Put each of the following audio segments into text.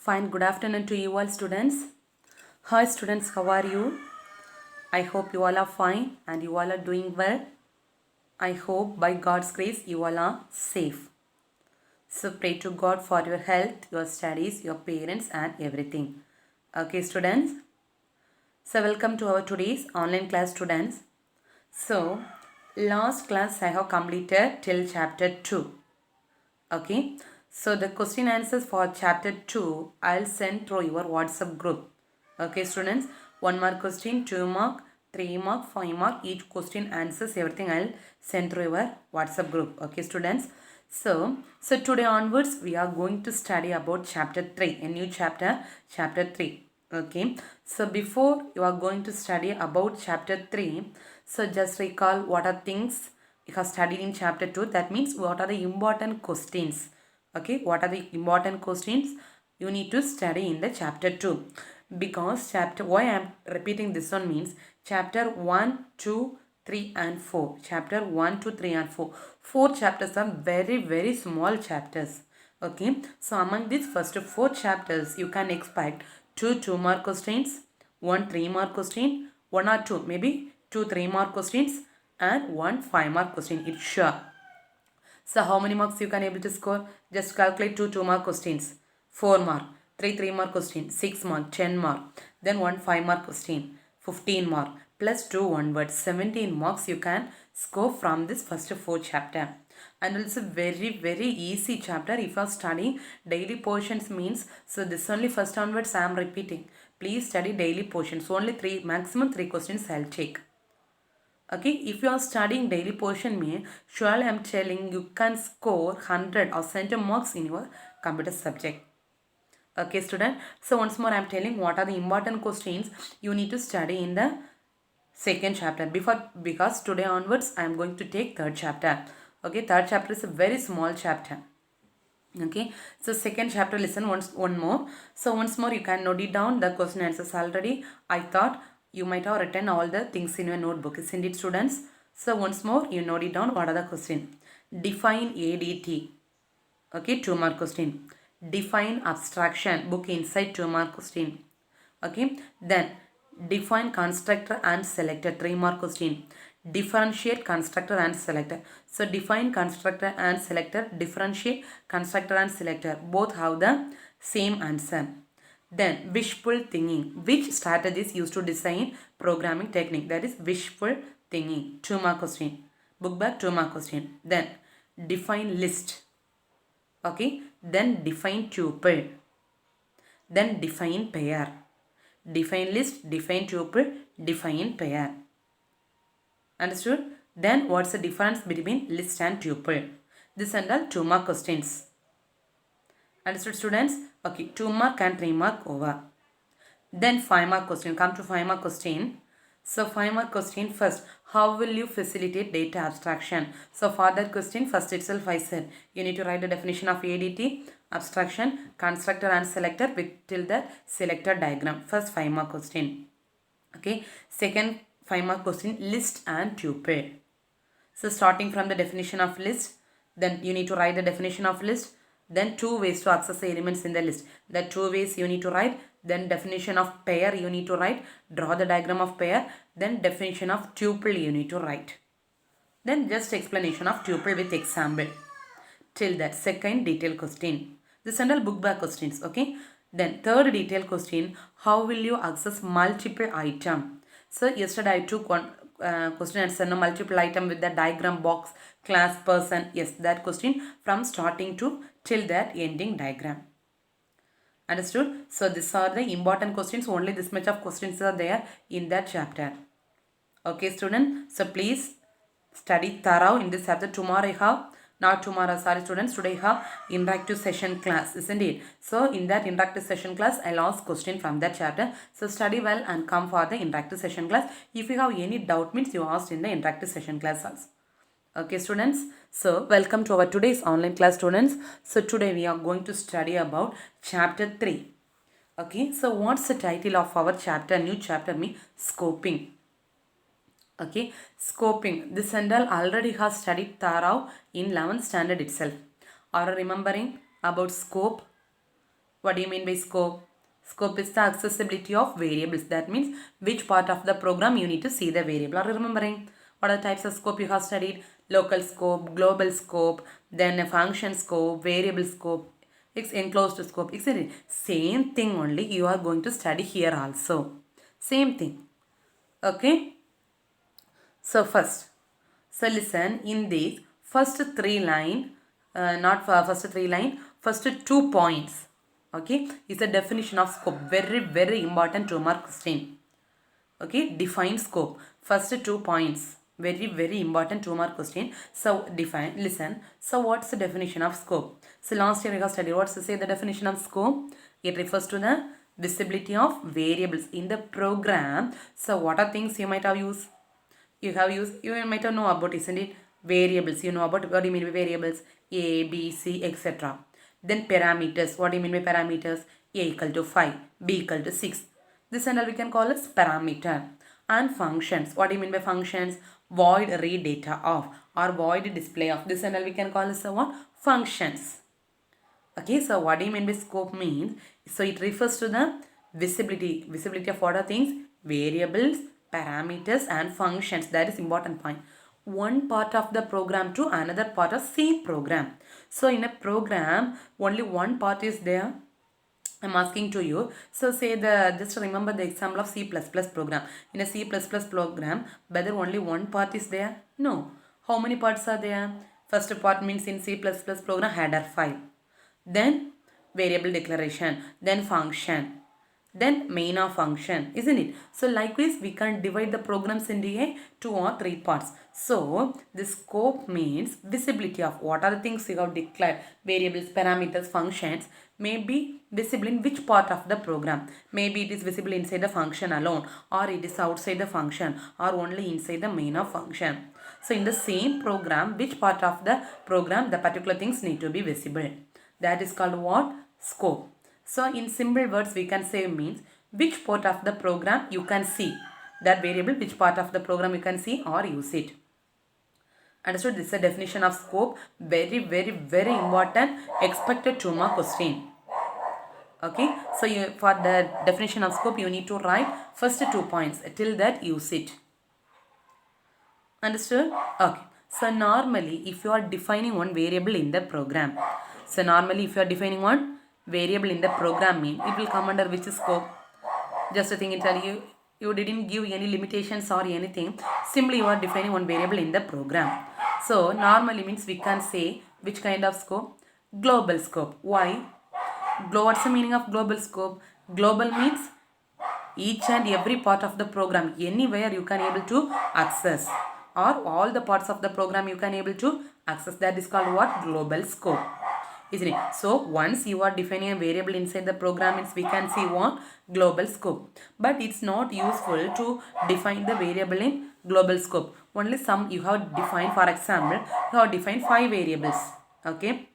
Fine, good afternoon to you all students. Hi students, how are you? I hope you all are fine and you all are doing well. I hope by God's grace you all are safe. So pray to God for your health, your studies, your parents and everything. Okay students. So welcome to our today's online class students. So last class I have completed till chapter 2. Okay, so the question answers for chapter 2 I'll send through your WhatsApp group. Okay students, 1 mark question, 2 mark, 3 mark, 5 mark, each question answers everything I'll send through your WhatsApp group. Okay students, so today onwards we are going to study about chapter 3, a new chapter, chapter 3. Okay, so before you are going to study about chapter 3, so just recall what are things you have studied in chapter 2. That means what are the important questions. Okay, what are the important questions you need to study in the chapter 2, because chapter, why I am repeating this one means chapter 1, 2, 3 and 4. Chapter 1, 2, 3 and 4. 4 chapters are very small chapters. Okay, so among these first 4 chapters you can expect 2 mark questions, 1 3 mark question, 1 or 2, maybe 2 3 mark questions and 1 5 mark question. It's sure. So how many marks you can able to score? Just calculate 2 mark questions. 4 mark, 3 mark question, 6 mark, 10 mark, then 1 5 mark question, 15 mark, plus 2 1 word, 17 marks you can score from this first 4 chapter. And also very easy chapter if you are studying daily portions means, so this only first onwards I am repeating. Please study daily portions. Only 3, maximum 3 questions I'll take. Okay, if you are studying daily portion mean, surely I am telling you can score 100 or 70 marks in your computer subject. Okay student, so once more I am telling what are the important questions you need to study in the second chapter, because today onwards I am going to take third chapter. Okay, third chapter is a very small chapter. Okay, so second chapter, listen one more. So once more you can note it down the question answers. Already I thought you might have written all the things in your notebook, isn't it students? So once more you note it down. What are the question? Define ADT. Okay, 2 mark question. Define abstraction, book inside, 2 mark question. Okay, then define constructor and selector, 3 mark question. Differentiate constructor and selector. So define constructor and selector, differentiate constructor and selector, both have the same answer. Then wishful thinking, which strategies used to design programming technique? That is wishful thinking, 2 mark question. Book back, 2 mark question. Then define list. Okay, then define tuple, then define pair. Define list, define tuple, define pair. Understood? Then what's the difference between list and tuple? This and all 2 mark questions. Understood students? Okay, 2 mark and 3 mark over. Then 5 mark question. Come to 5 mark question. So 5 mark question first. How will you facilitate data abstraction? So for that question, first itself I said you need to write the definition of ADT, abstraction, constructor and selector with till the selector diagram. First 5 mark question. Okay. Second 5 mark question, list and tuple. So starting from the definition of list, then you need to write the definition of list. Then 2 ways to access the elements in the list. The 2 ways you need to write. Then definition of pair you need to write. Draw the diagram of pair. Then definition of tuple you need to write. Then just explanation of tuple with example. Till that second detailed question. This and all book back questions. Okay. Then third detailed question. How will you access multiple item? So yesterday I took one question answer, no, multiple item with the diagram box, class, person. Yes, that question from starting to till that ending diagram. Understood? So these are the important questions. Only this much of questions are there in that chapter. Okay student. So please study thorough in this chapter. Tomorrow I have, not tomorrow, sorry students, today I have interactive session class, isn't it? So in that interactive session class I'll ask question from that chapter. So study well and come for the interactive session class. If you have any doubt means you asked in the interactive session class also. Okay students, so welcome to our today's online class students. So today we are going to study about chapter 3. Okay, so what's the title of our chapter? New chapter means scoping. Okay, scoping. This and all already has studied thorough in 11th standard itself. Are you remembering about scope? What do you mean by scope? Scope is the accessibility of variables. That means which part of the program you need to see the variable. Are you remembering? What are the types of scope you have studied? Local scope, global scope, then a function scope, variable scope, enclosed scope, etc. Same thing only you are going to study here also. Same thing. Okay. So listen, in this first three line, not for first three line, first 2 points, okay, is the definition of scope. Very, very important 2-mark question. Okay, define scope. First 2 points. Very, very important 2-mark question. So define, listen. So what's the definition of scope? So last year we have studied what's to say the definition of scope. It refers to the visibility of variables in the program. So what are things you might have used? You might have know about, isn't it? Variables. You know about what do you mean by variables? A, B, C, etc. Then parameters. What do you mean by parameters? A equal to 5, B equal to 6. This and all we can call as parameter. And functions. What do you mean by functions? Void read data of or void display of. This and all we can call as what? Functions. Okay, so what do you mean by scope means? So it refers to the visibility. Visibility of what are things? Variables, parameters and functions. That is important point. One part of the program to another part of same program. So in a program, only one part is there. I'm asking to you. So say just remember the example of C++ program. In a C++ program, whether only one part is there? No. How many parts are there? First part means in C++ program header file. Then variable declaration. Then function. Then main of function, isn't it? So likewise we can divide the programs into a 2 or 3 parts. So the scope means visibility of what are the things you have declared, variables, parameters, functions may be visible in which part of the program. Maybe it is visible inside the function alone, or it is outside the function, or only inside the main of function. So in the same program, which part of the program the particular things need to be visible. That is called what? Scope. So in simple words we can say means which part of the program you can see. That variable, which part of the program you can see or use it. Understood? This is the definition of scope. Very, very, very important. Expected 2-mark question. Okay. So for the definition of scope you need to write first 2 points. Till that use it. Understood? Okay. So normally if you are defining one variable in the program. So normally if you are defining one variable in the program mean it will come under which scope? Just a thing I tell you, you didn't give any limitations or anything. Simply you are defining one variable in the program. So normally means we can say which kind of scope? Global scope. Why? What's the meaning of global scope? Global means each and every part of the program, anywhere you can able to access, or all the parts of the program you can able to access. That is called what? Global scope. Isn't it? So once you are defining a variable inside the program means we can see what? Global scope. But it's not useful to define the variable in global scope. Only some you have defined, for example, you have defined 5 variables. Okay.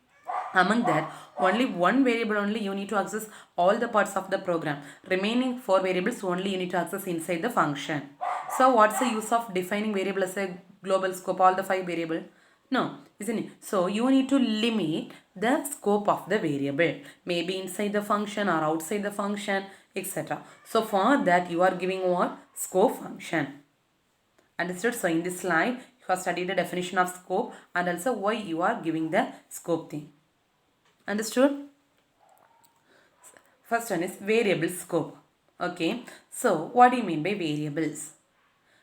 Among that, only one variable only you need to access all the parts of the program. Remaining 4 variables only you need to access inside the function. So what's the use of defining variable as a global scope, all the 5 variables? No, isn't it? So you need to limit the scope of the variable. Maybe inside the function or outside the function, etc. So for that you are giving what? Scope function. Understood? So in this slide you have studied the definition of scope and also why you are giving the scope thing. Understood? First one is variable scope. Okay. So what do you mean by variables?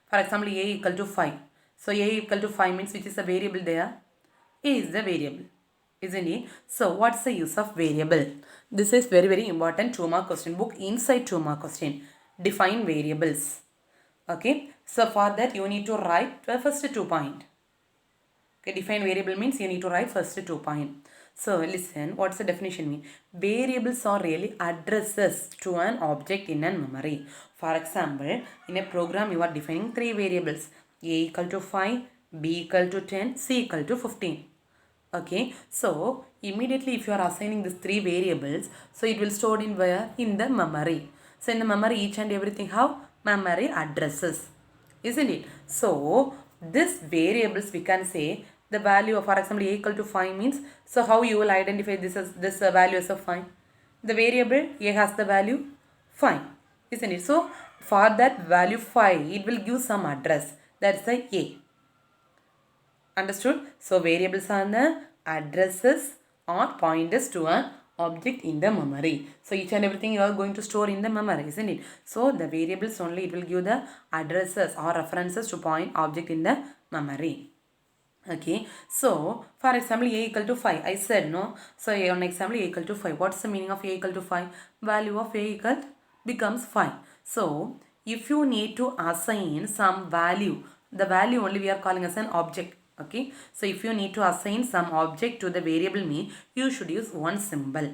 For example, a equal to 5. So a equal to 5 means which is a variable there? A is the variable. Isn't it? So what's the use of variable? This is very, very important 2-mark question. Book inside 2-mark question. Define variables. Okay. So for that you need to write the first 2 point. Okay. Define variable means you need to write first 2 point. So listen, what's the definition mean? Variables are really addresses to an object in a memory. For example, in a program you are defining 3 variables. A equal to 5, B equal to 10, C equal to 15. Okay, so immediately if you are assigning these 3 variables, so it will stored in where? In the memory. So in the memory each and everything have memory addresses. Isn't it? So this variables we can say the value of, for example, a equal to 5 means, so how you will identify this as this value as of 5? The variable a has the value 5, isn't it? So for that value 5, it will give some address. That's the a. Understood? So variables are the addresses or pointers to an object in the memory. So each and everything you are going to store in the memory, isn't it? So the variables only, it will give the addresses or references to point object in the memory. Okay, so for example a equal to 5, I said no. So on example a equal to 5, what's the meaning of a equal to 5? Value of a equal becomes 5. So if you need to assign some value, the value only we are calling as an object. Okay, so if you need to assign some object to the variable mean, you should use one symbol.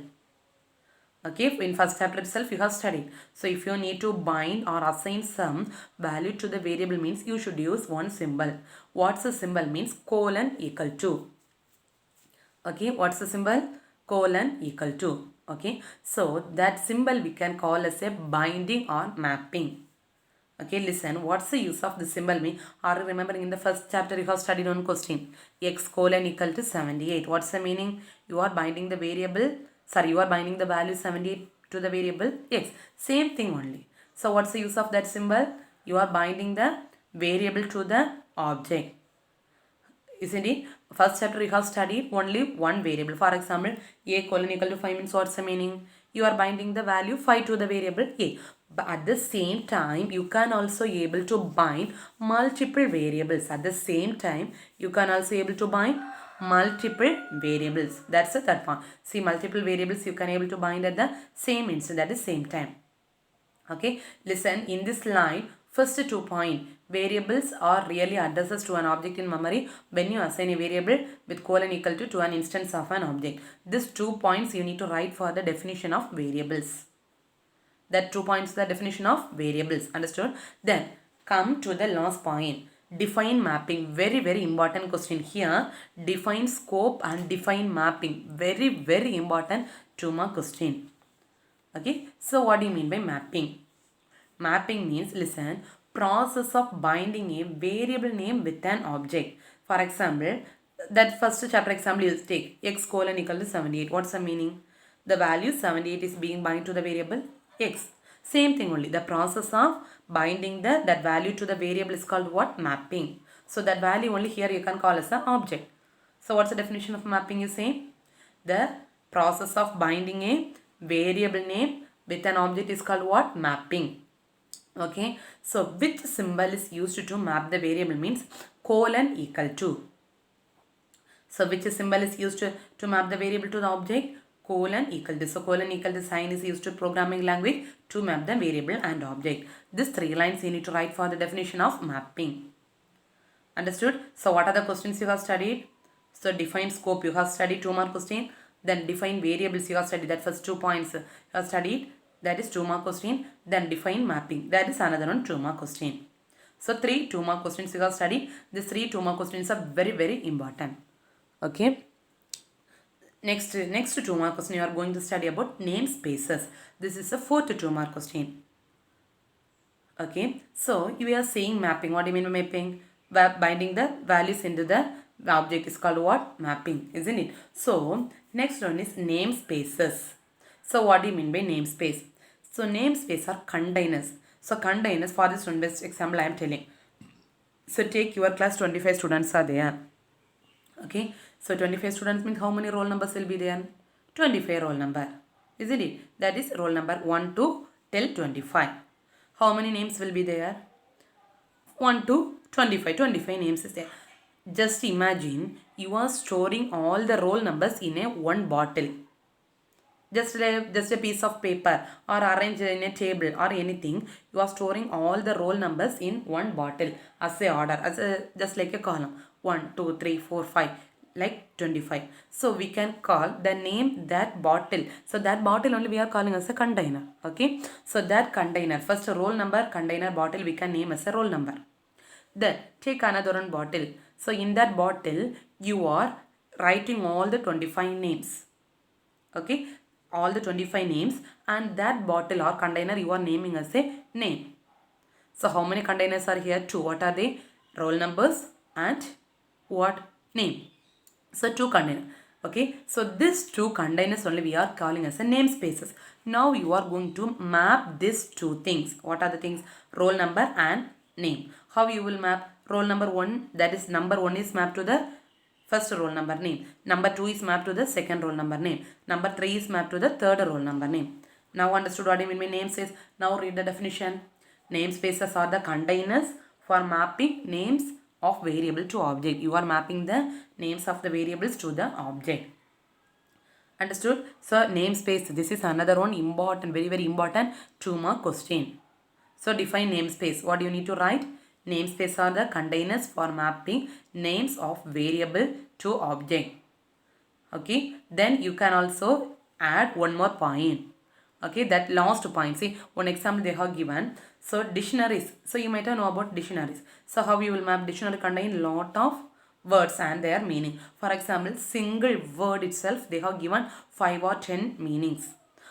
Okay, in first chapter itself you have studied. So if you need to bind or assign some value to the variable means, you should use one symbol. What's the symbol? Means colon equal to. Okay, what's the symbol? Colon equal to. Okay, so that symbol we can call as a binding or mapping. Okay, listen, what's the use of the symbol mean? Are you remembering in the first chapter you have studied one question? X colon equal to 78. What's the meaning? You are binding the variable, you are binding the value 78 to the variable X. Same thing only. So what's the use of that symbol? You are binding the variable to the object. Isn't it? First chapter you have studied only one variable. For example, a colon equal to 5 means what's the meaning? You are binding the value 5 to the variable a. But at the same time, you can also able to bind multiple variables. At the same time, you can also able to bind multiple variables. That's the third point. See, multiple variables you can able to bind at the same instant, at the same time. Okay, listen, in this line, first 2 point, variables are really addresses to an object in memory when you assign a variable with colon equal to an instance of an object. These 2 points you need to write for the definition of variables. That 2 points the definition of variables. Understood? Then come to the last point. Define mapping. Very, very important question here. Define scope and define mapping. Very, very important 2-mark question. Okay, so what do you mean by mapping? Mapping means, listen, process of binding a variable name with an object. For example, that first chapter example you take x colon equal to 78. What's the meaning? The value 78 is being bind to the variable x. Same thing only. The process of binding that value to the variable is called what? Mapping. So that value only here you can call as an object. So what's the definition of mapping you say? The process of binding a variable name with an object is called what? Mapping. Okay, so which symbol is used to map the variable means colon equal to. So which symbol is used to map the variable to the object? Colon equal to. So colon equal to sign is used to programming language to map the variable and object. These 3 lines you need to write for the definition of mapping. Understood? So what are the questions you have studied? So define scope you have studied, 2-mark question. Then define variables you have studied, that first 2 points you have studied, that is 2-mark question. Then define mapping, that is another one 2-mark question. So 3 2-mark questions you have studied. These 3 2-mark questions are very, very important. Okay. Next 2-mark question you are going to study about namespaces. This is a 4th 2-mark question. Okay. So you are saying mapping. What do you mean by mapping? Binding the values into the object is called what? Mapping, isn't it? So next one is namespaces. So what do you mean by namespace? So namespace are containers. So containers, for this one best example I am telling. So take your class, 25 students are there. Okay. So 25 students means how many roll numbers will be there? 25 roll number, isn't it? That is roll number 1 to till 25. How many names will be there? 1 to 25. 25 names is there. Just imagine you are storing all the roll numbers in a one bottle. Just a piece of paper or arranged in a table or anything. You are storing all the roll numbers in one bottle as a order, just like a column. 1, 2, 3, 4, 5. Like 25. So we can call the name that bottle. So that bottle only we are calling as a container. Okay. So that container, first roll number, container, bottle we can name as a roll number. Then take another one bottle. So in that bottle you are writing all the 25 names. Okay. All the 25 names, and that bottle or container you are naming as a name. So how many containers are here? 2. What are they? Roll numbers and what? Name. So 2 containers. Okay, so these two containers only we are calling as a namespaces. Now you are going to map these two things. What are the things? Roll number and name. How you will map? Roll number 1, that is number 1 is mapped to the first roll number name. Number 2 is mapped to the second roll number name. Number 3 is mapped to the third roll number name. Now understood what I mean by namespace? Now read the definition. Namespaces are the containers for mapping names of variable to object. You are mapping the names of the variables to the object. Understood? So namespace, this is another one important, very important 2-mark question. So define namespace. What do you need to write? Namespace are the containers for mapping names of variable to object. Okay, then you can also add one more point. Okay, that last point. See, one example they have given. So dictionaries. So you might know about dictionaries. So how you will map? Dictionary contain lot of words and their meaning. For example, single word itself they have given 5 or 10 meanings.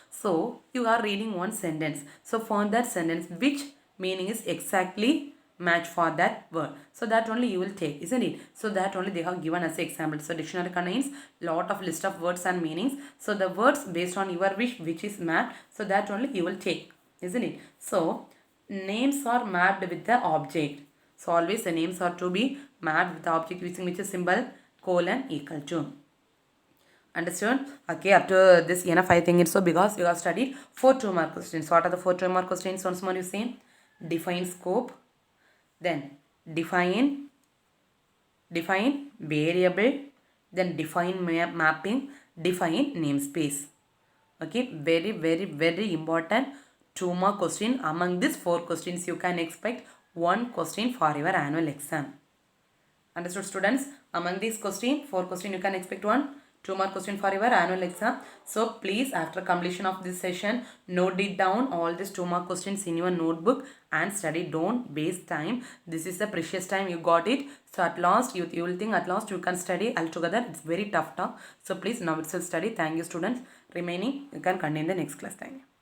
So you are reading one sentence. So for that sentence, which meaning is exactly match for that word? So that only you will take, isn't it? So that only they have given as example. So dictionary contains lot of list of words and meanings. So the words based on your wish which is mapped. So that only you will take, isn't it? So names are mapped with the object. So always the names are to be mapped with the object using which is symbol colon equal to. Understood? Okay, up to this enough I think it's so, because you have studied 4 2-mark questions. What are the 4 2-mark questions? Once more you say. Define scope. Then define variable. Then define mapping. Define namespace. Okay, very important 2-mark question. Among these 4 questions you can expect 1 question for your annual exam. Understood, students? Among these 4 questions you can expect 1 2-mark question for your annual exam. So please, after completion of this session, note it down all these 2-mark questions in your notebook and study. Don't waste time. This is the precious time you got it. So at last you will think at last you can study altogether. It's very tough. So please now itself study. Thank you, students. Remaining you can continue in the next class. Thank you.